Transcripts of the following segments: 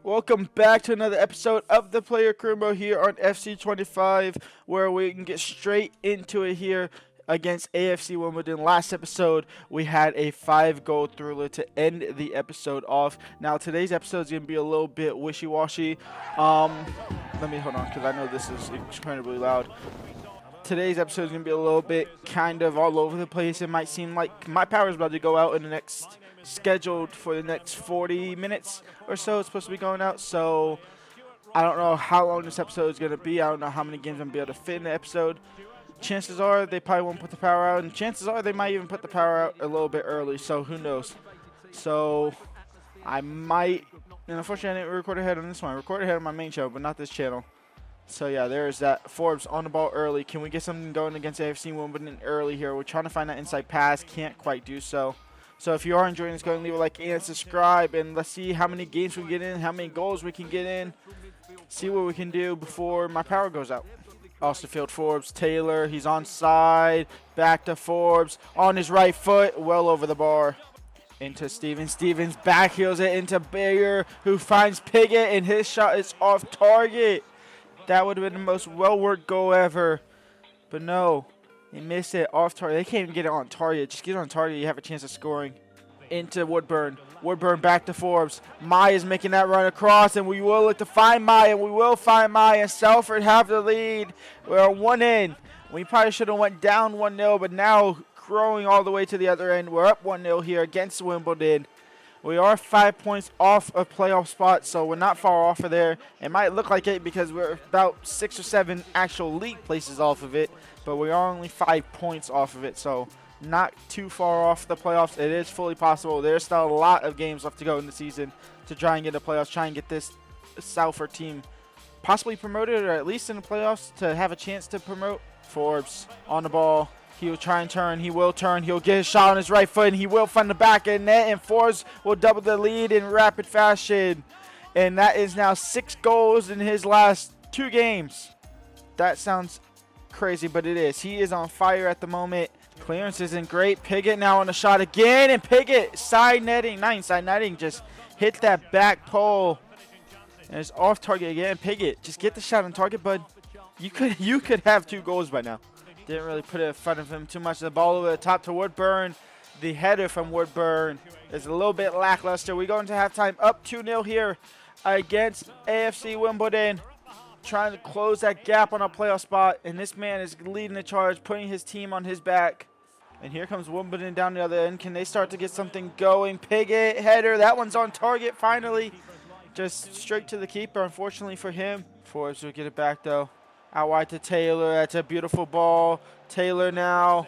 Welcome back to another episode of the Player Crimo here on FC25, where we can get straight into it here against AFC Wimbledon. Last episode, we had a 5-goal thriller to end the episode off. Now, today's episode is going to be a little bit wishy-washy. Let me hold on, because I know this is incredibly loud. Today's episode is going to be a little bit kind of all over the place. It might seem like my power is about to go out in the next scheduled for the next 40 minutes or so. It's supposed to be going out, so I don't know how long this episode is going to be. I don't know how many games I'm going to be able to fit in the episode. Chances are they probably won't put the power out, and chances are they might even put the power out a little bit early, so who knows. So I might, and unfortunately I didn't record ahead on this one. I recorded ahead on my main channel, but not this channel. So yeah, there's that. Forbes on the ball early. Can we get something going against AFC Wimbledon early here? We're trying to find that inside pass. Can't quite do so. So if you are enjoying this, go ahead and leave a like and subscribe. And let's see how many games we get in, how many goals we can get in. See what we can do before my power goes out. Osterfield, Forbes, Taylor. He's onside. Back to Forbes. On his right foot. Well over the bar. Into Stevens. Stevens back heels it into Bayer, who finds Piggott. And his shot is off target. That would have been the most well-worked goal ever. But no, they missed it off target. They can't even get it on target. Just get it on target, you have a chance of scoring. Into Woodburn. Woodburn back to Forbes. Mai is making that run across, and we will look to find Mai, and we will find Mai, and Salford have the lead. We're 1 in. We probably should have went down 1-0, but now growing all the way to the other end. We're up 1-0 here against Wimbledon. We are 5 points off a playoff spot, so we're not far off of there. It might look like it because we're about 6 or 7 actual league places off of it, but we are only 5 points off of it, so not too far off the playoffs. It is fully possible. There's still a lot of games left to go in the season to try and get the playoffs, try and get this Salford team possibly promoted, or at least in the playoffs to have a chance to promote. Forbes on the ball. He will try and turn. He will turn. He'll get his shot on his right foot, and he will find the back of the net, and Forbes will double the lead in rapid fashion. And that is now 6 goals in his last 2 games. That sounds crazy, but it is. He is on fire at the moment. Clearance isn't great. Piggott now on the shot again, and Piggott side netting. Not inside netting, just hit that back pole. And it's off target again. Piggott, just get the shot on target, bud. You could have 2 goals by now. Didn't really put it in front of him too much. The ball over the top to Woodburn. The header from Woodburn is a little bit lackluster. We go into halftime up 2-0 here against AFC Wimbledon. Trying to close that gap on a playoff spot. And this man is leading the charge, putting his team on his back. And here comes Wimbledon down the other end. Can they start to get something going? Piggott, header. That one's on target finally. Just straight to the keeper, unfortunately for him. Forbes will get it back, though. Out wide to Taylor. That's a beautiful ball. Taylor now.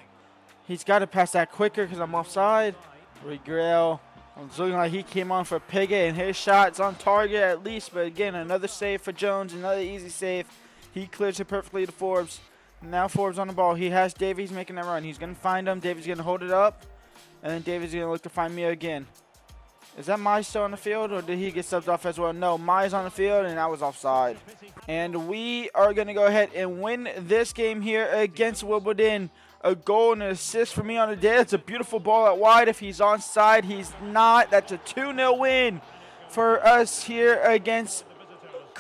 He's got to pass that quicker because I'm offside. Regrell. It's looking like he came on for Piggott, and his shot's on target at least. But again, another save for Jones. Another easy save. He clears it perfectly to Forbes. Now Forbes on the ball. He has Davies making that run. He's going to find him. Davies going to hold it up. And then Davies going to look to find me again. Is that Mai still on the field, or did he get subbed off as well? No, Mai's on the field, and that was offside. And we are going to go ahead and win this game here against Wimbledon. A goal and an assist for me on the day. That's a beautiful ball out wide. If he's onside, he's not. That's a 2-0 win for us here against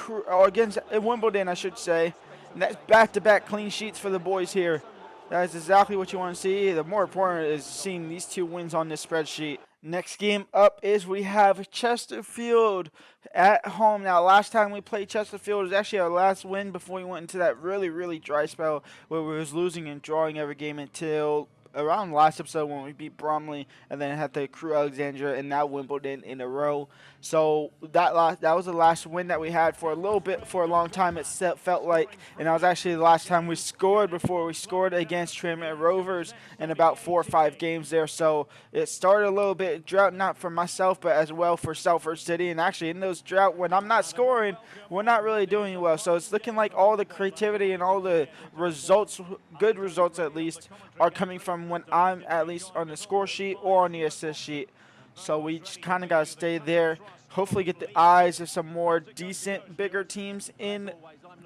Wimbledon, I should say. And that's back-to-back clean sheets for the boys here. That is exactly what you want to see. The more important is seeing these 2 wins on this spreadsheet. Next game up is we have Chesterfield at home. Now, last time we played Chesterfield was actually our last win before we went into that really, really dry spell where we was losing and drawing every game until around last episode when we beat Bromley and then had to Crew Alexandria and now Wimbledon in a row. So that was the last win that we had for a little bit, for a long time it felt like, and that was actually the last time we scored before we scored against Tranmere Rovers in about 4 or 5 games there. So it started a little bit drought, not for myself but as well for Salford City, and actually in those drought when I'm not scoring, we're not really doing well. So it's looking like all the creativity and all the results, good results at least, are coming from when I'm at least on the score sheet or on the assist sheet. So we just kind of got to stay there. Hopefully get the eyes of some more decent, bigger teams in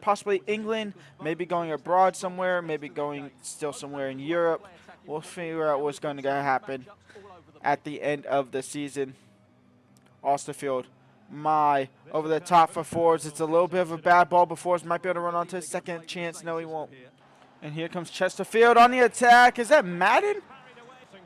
possibly England, maybe going abroad somewhere, maybe going still somewhere in Europe. We'll figure out what's going to happen at the end of the season. Osterfield My over the top for Forbes. It's a little bit of a bad ball, but Forbes might be able to run onto his second chance. No, he won't. And here comes Chesterfield on the attack. Is that Madden?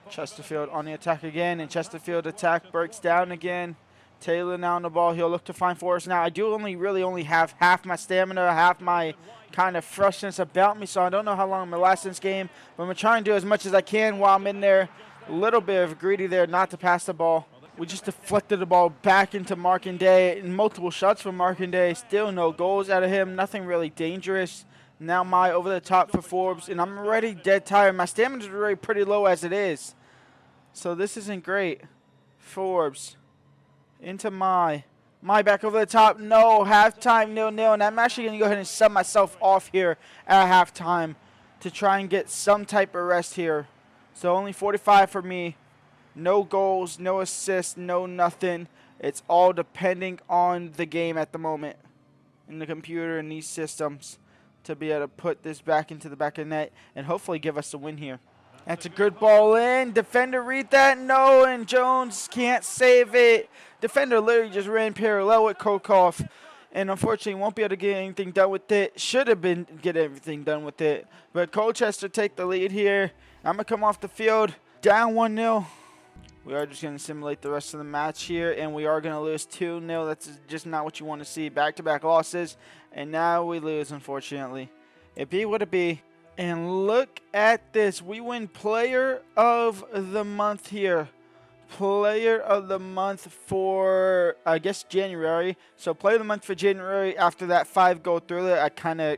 Chesterfield on the attack again, and Chesterfield attack breaks down again. Taylor now on the ball. He'll look to find Forrest. Now, I do really only have half my stamina, half my kind of freshness about me, so I don't know how long I'm going to last in this game. But I'm going to try and do as much as I can while I'm in there. A little bit of greedy there not to pass the ball. We just deflected the ball back into Markandé. Multiple shots from Markandé. Still no goals out of him. Nothing really dangerous. Now my over the top for Forbes, and I'm already dead tired. My stamina is already pretty low as it is. So this isn't great. Forbes into my back over the top. No, halftime 0-0, and I'm actually going to go ahead and sub myself off here at halftime to try and get some type of rest here. So only 45 for me. No goals, no assists, no nothing. It's all depending on the game at the moment in the computer and these systems to be able to put this back into the back of the net and hopefully give us a win here. That's a good ball in. Defender read that. No, and Jones can't save it. Defender literally just ran parallel with Kokov, and unfortunately won't be able to get anything done with it. Should have been get everything done with it. But Colchester take the lead here. I'm going to come off the field down 1-0. We are just going to simulate the rest of the match here, and we are going to lose 2-0. That's just not what you want to see. Back-to-back losses, and now we lose, unfortunately. It be what it be. And look at this. We win Player of the Month here. Player of the Month for, I guess, January. So Player of the Month for January after that 5-goal thriller. I kind of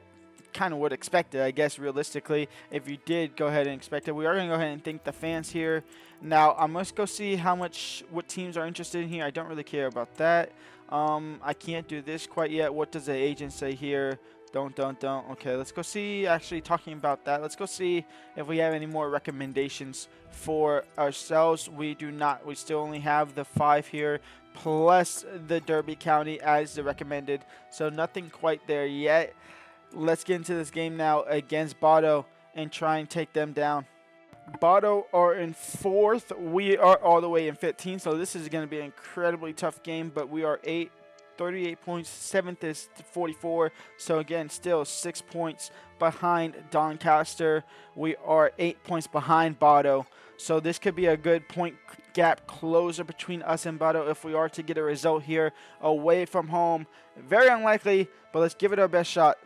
would expect it, I guess, realistically. If you did go ahead and expect it. We are going to go ahead and thank the fans here. Now, I must go see what teams are interested in here. I don't really care about that. I can't do this quite yet. What does the agent say here? Don't. Okay, let's go see, actually talking about that, let's go see if we have any more recommendations for ourselves. We do not. We still only have the 5 here, plus the Derby County as the recommended. So nothing quite there yet. Let's get into this game now against Bodo and try and take them down. Bodo are in 4th. We are all the way in 15th, so this is going to be an incredibly tough game, but we are 38 points. 7th is 44. So again, still 6 points behind Doncaster. We are 8 points behind Bodo. So this could be a good point gap closer between us and Bodo if we are to get a result here away from home. Very unlikely, but let's give it our best shot.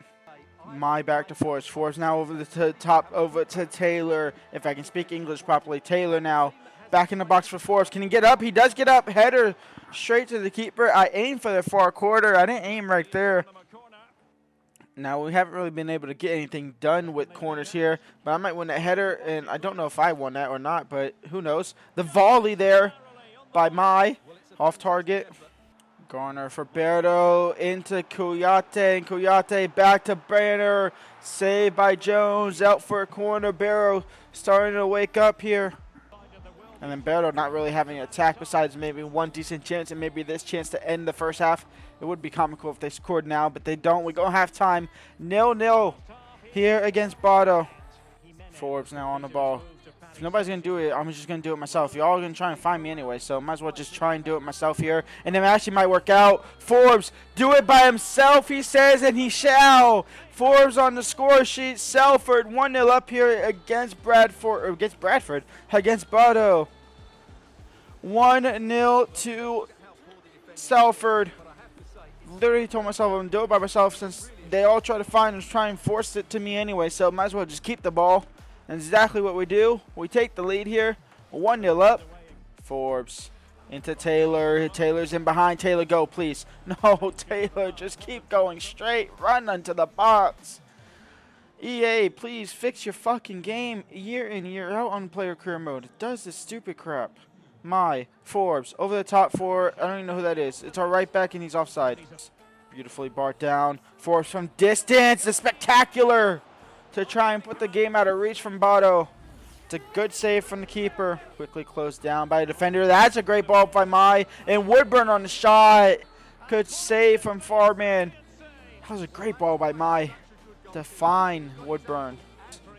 My back to Forbes. Forbes now over the top, over to Taylor. If I can speak English properly. Taylor now back in the box for Forbes. Can he get up? He does get up. Header straight to the keeper. I aimed for the far quarter. I didn't aim right there. Now, we haven't really been able to get anything done with corners here, but I might win that header, and I don't know if I won that or not, but who knows. The volley there by Mai, off target. Garner for Berto into Kouyaté, and Kouyaté back to Banner. Saved by Jones, out for a corner. Barrow starting to wake up here. And then Berto not really having an attack besides maybe one decent chance and maybe this chance to end the first half. It would be comical if they scored now, but they don't. We go halftime 0-0 here against Bodo. Forbes now on the ball. If nobody's going to do it, I'm just going to do it myself. Y'all are going to try and find me anyway, so might as well just try and do it myself here. And then it actually might work out. Forbes, do it by himself, he says, and he shall. Forbes on the score sheet. Salford 1-0 up here against Bradford, against Bodo. 1-0 to Salford. Literally told myself I'm going to do it by myself since they all try and force it to me anyway, so might as well just keep the ball. And exactly what we do. We take the lead here. 1-0 up. Forbes into Taylor. Taylor's in behind. Taylor, go, please. No, Taylor, just keep going straight. Run into the box. EA, please fix your fucking game year in, year out on player career mode. It does this stupid crap. Forbes over the top for, I don't even know who that is. It's our right back and he's offside. Beautifully barred down. Forbes from distance. The spectacular to try and put the game out of reach from Bodo. It's a good save from the keeper. Quickly closed down by a defender. That's a great ball by Mai. And Woodburn on the shot. Good save from Farman. That was a great ball by Mai to find Woodburn.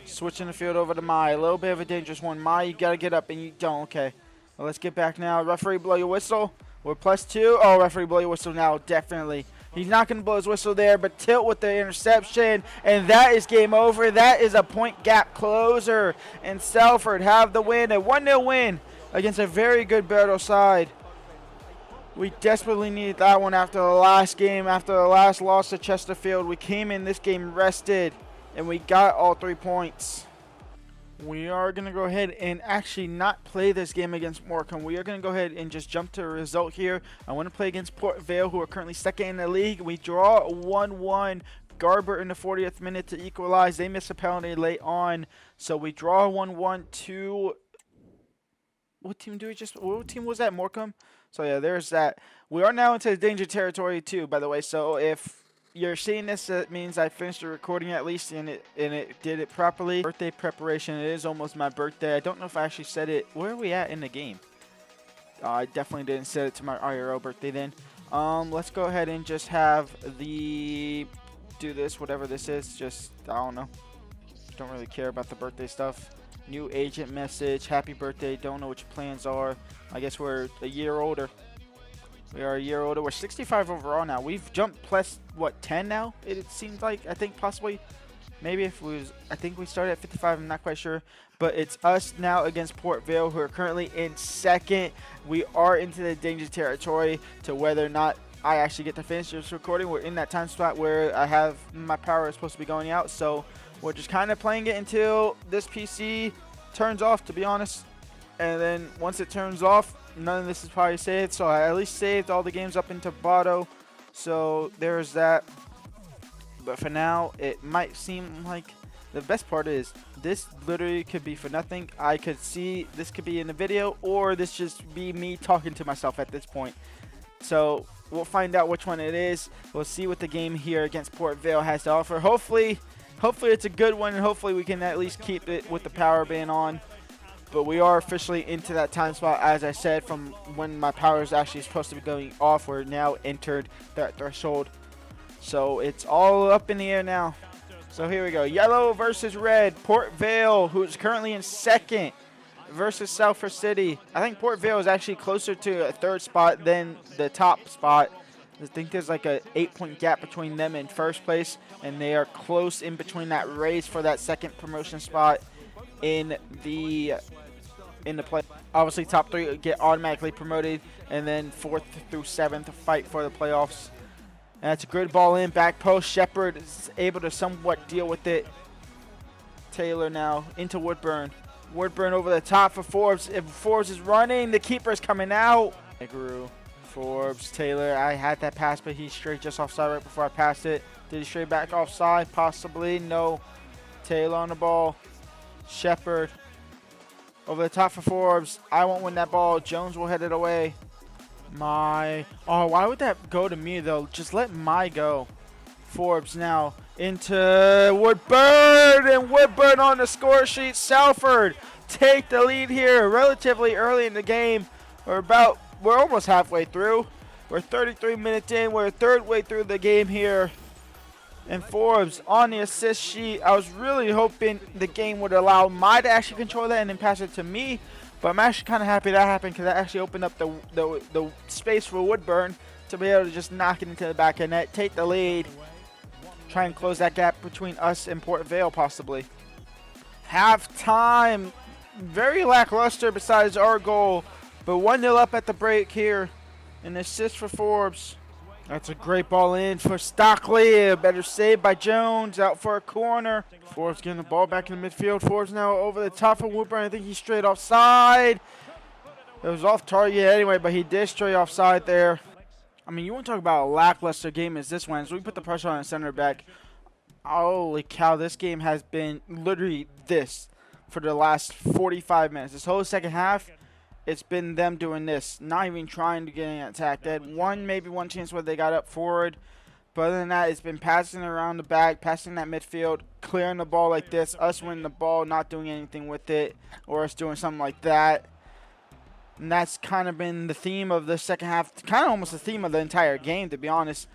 Switching the field over to Mai. A little bit of a dangerous one. Mai, you got to get up and you don't. Okay. Well, let's get back now. Referee, blow your whistle. We're +2. Oh, referee blow your whistle now. Definitely. He's not going to blow his whistle there, but Tilt with the interception, and that is game over. That is a point gap closer, and Salford have the win, a 1-0 win against a very good Berto side. We desperately needed that one after the last game, after the last loss to Chesterfield. We came in this game rested, and we got all 3 points. We are going to go ahead and actually not play this game against Morecambe. We are going to go ahead and just jump to a result here. I want to play against Port Vale, who are currently second in the league. We draw 1-1. Garber in the 40th minute to equalize. They miss a penalty late on. So we draw 1-1 to... What team was that? Morecambe? So yeah, there's that. We are now into danger territory too, by the way. So if you're seeing this, it means I finished the recording at least, and it did it properly. Birthday preparation. It is almost my birthday. I don't know if I actually said it. Where are we at in the game? I definitely didn't set it to my IRL birthday then. Let's go ahead and just have do this, whatever this is. Just, I don't know. Don't really care about the birthday stuff. New agent message. Happy birthday. Don't know what your plans are. I guess we're a year older. We are a year older. We're 65 overall now. We've jumped plus, what, 10 now? It seems like, I think possibly. Maybe if we was, I think we started at 55. I'm not quite sure. But it's us now against Port Vale, who are currently in second. We are into the danger territory to whether or not I actually get to finish this recording. We're in that time spot where I have my power is supposed to be going out. So we're just kind of playing it until this PC turns off, to be honest. And then once it turns off, none of this is probably saved. So I at least saved all the games up into Botto. So there's that. But for now, it might seem like the best part is this literally could be for nothing. I could see this could be in the video, or this just be me talking to myself at this point. So we'll find out which one it is. We'll see what the game here against Port Vale has to offer. Hopefully it's a good one, and hopefully we can at least keep it with the power being on. But we are officially into that time spot, as I said, from when my power is actually supposed to be going off. We're now entered that threshold. So it's all up in the air now. So here we go. Yellow versus red. Port Vale, who's currently in second, versus Salford City. I think Port Vale is actually closer to a third spot than the top spot. I think there's like a 8-point gap between them in first place, and they are close in between that race for that second promotion spot in the play. Obviously, top 3 get automatically promoted, and then 4th through 7th fight for the playoffs. And that's a good ball in, back post. Shepard is able to somewhat deal with it. Taylor now into Woodburn. Woodburn over the top for Forbes. If Forbes is running, the keeper is coming out. Egru, Forbes, Taylor. I had that pass, but he straight just offside right before I passed it. Did he straight back offside? Possibly. No. Taylor on the ball. Shepard over the top for Forbes. I won't win that ball. Jones will head it away. Oh, why would that go to me, though? Just let my go. Forbes now into Woodburn, and Woodburn on the score sheet. Salford take the lead here relatively early in the game. We're almost halfway through. We're 33 minutes in. We're a third way through the game here. And Forbes on the assist sheet. I was really hoping the game would allow Mai to actually control that and then pass it to me. But I'm actually kind of happy that happened, because that actually opened up the space for Woodburn to be able to just knock it into the back of net, take the lead, try and close that gap between us and Port Vale possibly. Halftime, very lackluster besides our goal, but 1-0 up at the break here. An assist for Forbes. That's a great ball in for Stockley. A better save by Jones, out for a corner. Forbes getting the ball back in the midfield. Forbes now over the top of Woodburn. I think he's straight offside. It was off target anyway, but he did stray offside there. I mean, you want to talk about a lackluster game as this one. As we put the pressure on the center back. Holy cow, this game has been literally this for the last 45 minutes. This whole second half, it's been them doing this, not even trying to get an attack. They had maybe one chance where they got up forward. But other than that, it's been passing around the back, passing that midfield, clearing the ball like this, us winning the ball, not doing anything with it, or us doing something like that. And that's kind of been the theme of the second half, kind of almost the theme of the entire game, to be honest.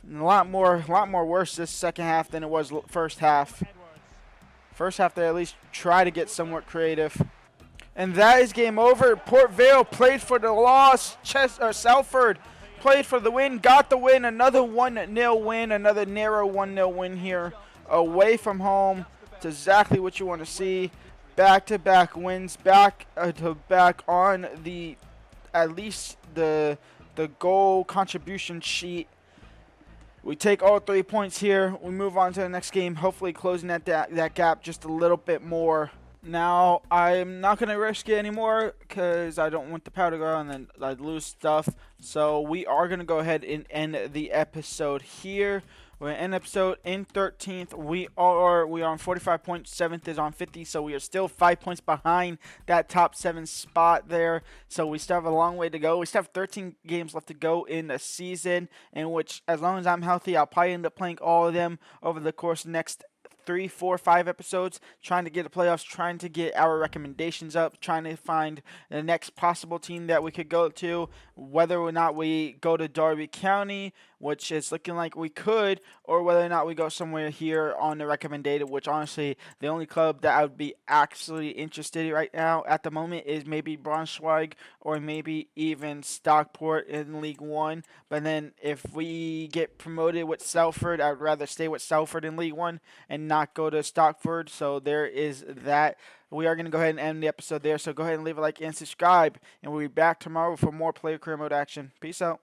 And a lot more worse this second half than it was first half. First half, they at least try to get somewhat creative. And that is game over. Port Vale played for the loss. Salford played for the win, got the win. Another 1-0 win, another narrow 1-0 win here. Away from home. It's exactly what you want to see. Back-to-back wins, back-to-back on the, at least the goal contribution sheet. We take all 3 points here. We move on to the next game, hopefully closing that gap just a little bit more. Now, I'm not going to risk it anymore because I don't want the powder to go and then I'd lose stuff. So we are going to go ahead and end the episode here. We're going to end episode in 13th. We are on 45 points. 7th is on 50. So we are still 5 points behind that top 7 spot there. So we still have a long way to go. We still have 13 games left to go in the season, in which, as long as I'm healthy, I'll probably end up playing all of them over the course of the next 3, 4, 5 episodes, trying to get the playoffs, trying to get our recommendations up, trying to find the next possible team that we could go to, whether or not we go to Darby County, which is looking like we could, or whether or not we go somewhere here on the recommended, which honestly, the only club that I would be actually interested in right now at the moment is maybe Braunschweig or maybe even Stockport in League One. But then if we get promoted with Salford, I would rather stay with Salford in League One and not go to Stockford. So there is that. We are going to go ahead and end the episode there. So go ahead and leave a like and subscribe. And we'll be back tomorrow for more player career mode action. Peace out.